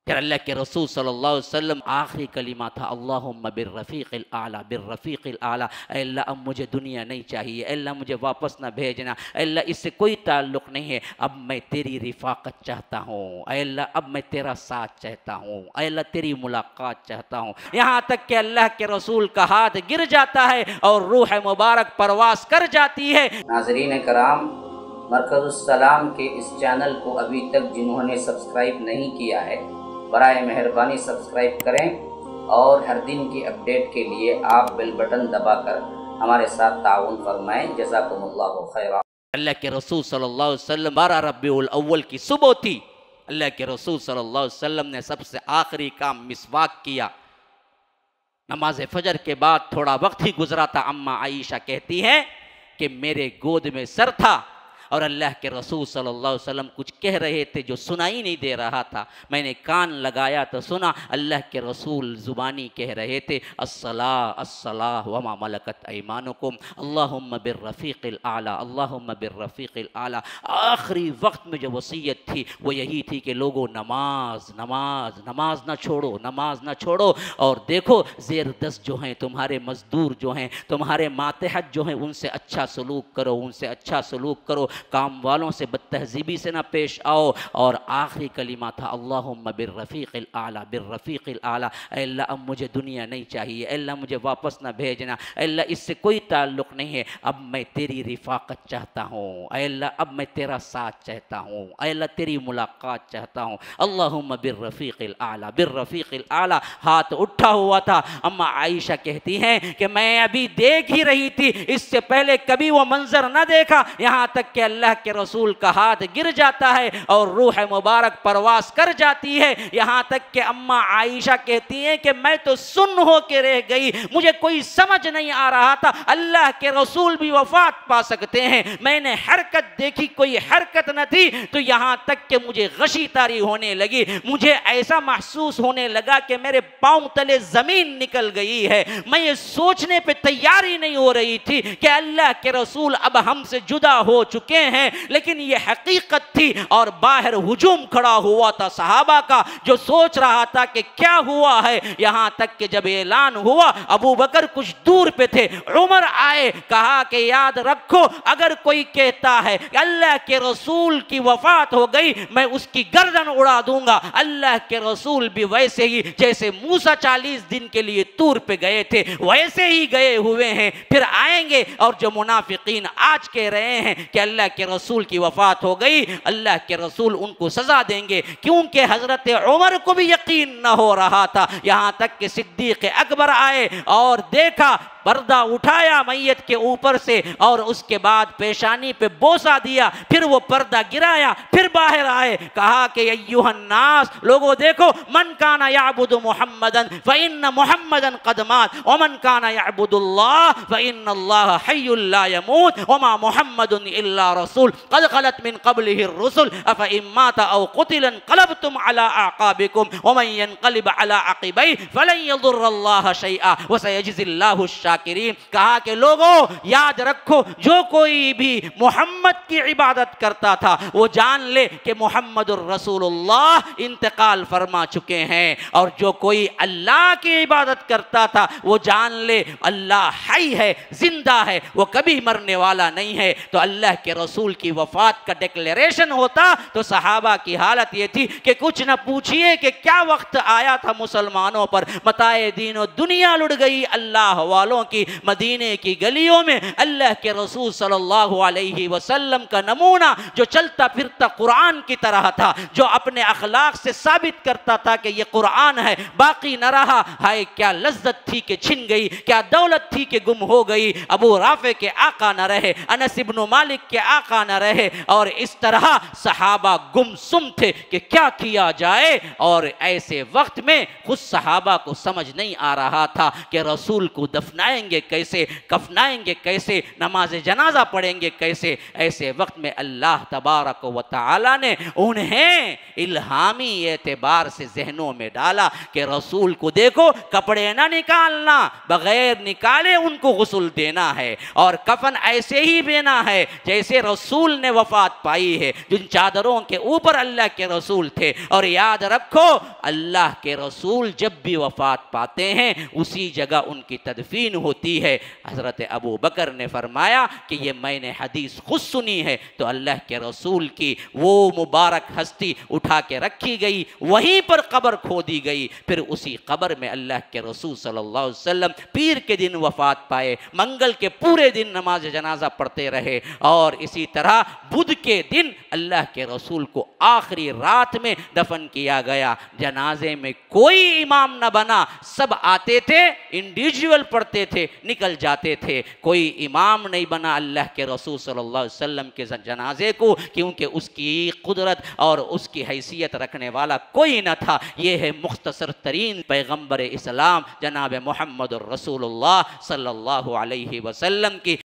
پھر اللہ کے رسول صلی اللہ علیہ وسلم آخری کلمہ تھا اللہم بالرفیق الاعلیٰ بالرفیق الاعلیٰ، اے اللہ اب مجھے دنیا نہیں چاہیے، اے اللہ مجھے واپس نہ بھیجنا، اے اللہ اس سے کوئی تعلق نہیں ہے، اب میں تیری رفاقت چاہتا ہوں، اے اللہ اب میں تیرا ساتھ چاہتا ہوں، اے اللہ تیری ملاقات چاہتا ہوں۔ یہاں تک کہ اللہ کے رسول کا ہاتھ گر جاتا ہے اور روح مبارک پرواز کر جاتی ہے۔ ناظرین کرام، مرکز السلام کے اس چینل کو ابھی تک جنہوں نے سبسکرائب نہیں کیا ہے، برائے مہربانی سبسکرائب کریں اور ہر دن کی اپڈیٹ کے لیے آپ بیل بٹن دبا کر ہمارے ساتھ تعاون فرمائیں۔ جزاکم اللہ خیرا۔ اللہ کے رسول صلی اللہ علیہ وسلم 12 ربیع الاول کی صبح تھی، اللہ کے رسول صلی اللہ علیہ وسلم نے سب سے آخری کام مسواک کیا۔ نماز فجر کے بعد تھوڑا وقت ہی گزرا تھا، اماں عائشہ کہتی ہیں کہ میرے گود میں سر تھا اور اللہ کے رسول صلی اللہ علیہ وسلم کچھ کہہ رہے تھے جو سنائی نہیں دے رہا تھا، میں نے کان لگایا تو سنا اللہ کے رسول زبانی کہہ رہے تھے الصلاۃ الصلاۃ وما ملکت ایمانکم اللہم بالرفیق الاعلیٰ اللہم بالرفیق الاعلیٰ۔ آخری وقت میں جو وصیت تھی وہ یہی تھی کہ لوگوں نماز نماز نماز نہ چھوڑو، نماز نہ چھوڑو، اور دیکھو زیر دست جو ہیں تمہارے مزدور جو ہیں، تمہارے ماتحت جو ہیں، ان سے اچھا سلوک کرو، ان سے اچھا سلوک کرو، کام والوں سے بدتہذیبی سے نہ پیش آؤ۔ اور آخری کلمہ تھا اللہم بالرفیق الاعلیٰ بالرفیق الاعلیٰ، اے اللہ اب مجھے دنیا نہیں چاہیے، اے اللہ مجھے واپس نہ بھیجنا، اے اللہ اس سے کوئی تعلق نہیں ہے، اب میں تیری رفاقت چاہتا ہوں، اے اللہ اب میں تیرا ساتھ چاہتا ہوں، اے اللہ تیری ملاقات چاہتا ہوں۔ اللہم بالرفیق الاعلیٰ بالرفیق الاعلیٰ، ہاتھ اٹھا ہوا تھا۔ اماں عائشہ کہتی ہیں کہ میں ابھی دیکھ ہی رہی تھی، اس سے پہلے کبھی وہ منظر نہ دیکھا، یہاں تک کہ اللہ کے رسول کا ہاتھ گر جاتا ہے اور روح مبارک پرواز کر جاتی ہے۔ یہاں تک کہ اماں عائشہ کہتی ہیں کہ میں تو سن ہو کے رہ گئی، مجھے کوئی سمجھ نہیں آ رہا تھا، اللہ کے رسول بھی وفات پا سکتے ہیں، میں نے حرکت دیکھی کوئی حرکت نہ تھی، تو یہاں تک کہ مجھے غشی طاری ہونے لگی، مجھے ایسا محسوس ہونے لگا کہ میرے پاؤں تلے زمین نکل گئی ہے۔ میں یہ سوچنے پہ تیاری نہیں ہو رہی تھی کہ اللہ کے رسول اب ہم سے جدا ہو چکے ہیں، لیکن یہ حقیقت تھی، اور باہر ہجوم کھڑا ہوا تھا صحابہ کا جو سوچ رہا تھا کہ کیا ہوا ہے۔ یہاں تک کہ جب اعلان ہوا، ابو بکر کچھ دور پہ تھے، عمر آئے، کہا کہ یاد رکھو اگر کوئی کہتا ہے کہ اللہ کے رسول کی وفات ہو گئی میں اس کی گردن اڑا دوں گا، اللہ کے رسول بھی ویسے ہی جیسے موسیٰ 40 دن کے لیے طور پہ گئے تھے ویسے ہی گئے ہوئے ہیں، پھر آئیں گے۔ اور جو منافقین آج کہہ رہے ہیں کہ اللہ کے رسول کی وفات ہو گئی، اللہ کے رسول ان کو سزا دیں گے، کیونکہ حضرت عمر کو بھی یقین نہ ہو رہا تھا۔ یہاں تک کہ صدیق اکبر آئے اور دیکھا، پردہ اٹھایا میت کے اوپر سے، اور اس کے بعد پیشانی پہ بوسہ دیا، پھر وہ پردہ گرایا، پھر باہر آئے، کہا کہ ایھا الناس، لوگوں دیکھو، من کان یعبد محمدا فإن محمدا قد مات ومن کان یعبد اللہ فإن اللہ حی لا يموت وما محمد الا رسول قد خلت من قبله الرسل افإن مات او قتل انقلبتم على اعقابكم ومن ينقلب على عقبيه فلن يضر الله شيئا وسيجزي الله الشاكرين۔ کہا کہ لوگوں یاد رکھو، جو کوئی بھی محمد کی عبادت کرتا تھا وہ جان لے کہ محمد الرسول اللہ انتقال فرما چکے ہیں، اور جو کوئی اللہ کی عبادت کرتا تھا وہ جان لے اللہ حی ہے، زندہ ہے، وہ کبھی مرنے والا نہیں ہے۔ تو اللہ کے رسول کی وفات کا ڈکلیریشن ہوتا تو صحابہ کی حالت یہ تھی کہ کچھ نہ پوچھئے کہ کیا وقت آیا تھا مسلمانوں پر، متاع دین و دنیا لڑ گئی اللہ والوں کی۔ مدینے کی گلیوں میں اللہ کے رسول صلی اللہ علیہ وسلم کا نمونہ جو چلتا پھرتا قرآن کی طرح تھا، جو اپنے اخلاق سے ثابت کرتا تھا کہ یہ قرآن ہے، باقی نہ رہا۔ ہائے کیا لذت تھی کہ چھن گئی، کیا دولت تھی کہ گم ہو گئی، ابو رافع کے آقا نہ رہے، انس بن مالک کے آقا نہ رہے، اور اس طرح صحابہ گم سم تھے کہ کیا کیا جائے۔ اور ایسے وقت میں خود صحابہ کو سمجھ نہیں آ رہا تھا کہ رسول کو دفنائے کھلائیں گے کیسے، کفنائیں گے کیسے، نماز جنازہ پڑھیں گے کیسے۔ ایسے وقت میں اللہ تبارک و تعالی نے انہیں الہامی اعتبار سے ذہنوں میں ڈالا کہ رسول کو دیکھو کپڑے نہ نکالنا، بغیر نکالے ان کو غسل دینا ہے، اور کفن ایسے ہی دینا ہے جیسے رسول نے وفات پائی ہے، جن چادروں کے اوپر اللہ کے رسول تھے۔ اور یاد رکھو اللہ کے رسول جب بھی وفات پاتے ہیں اسی جگہ ان کی تدفین ہوتی ہے۔ حضرت ابو بکر نے فرمایا کہ یہ میں نے حدیث خود سنی ہے، تو اللہ کے رسول کی وہ مبارک ہستی اٹھا کے رکھی گئی، وہیں پر قبر کھودی گئی، پھر اسی قبر میں اللہ کے رسول صلی اللہ علیہ وسلم پیر کے دن وفات پائے، منگل کے پورے دن نماز جنازہ پڑھتے رہے، اور اسی طرح بدھ کے دن اللہ کے رسول کو آخری رات میں دفن کیا گیا۔ جنازے میں کوئی امام نہ بنا، سب آتے تھے، انڈیویجول پڑھتے تھے، نکل جاتے تھے، کوئی امام نہیں بنا اللہ کے رسول صلی اللہ علیہ وسلم کے جنازے کو، کیونکہ اس کی قدرت اور اس کی حیثیت رکھنے والا کوئی نہ تھا۔ یہ ہے مختصر ترین پیغمبر اسلام جناب محمد الرسول اللہ صلی اللہ علیہ وسلم کی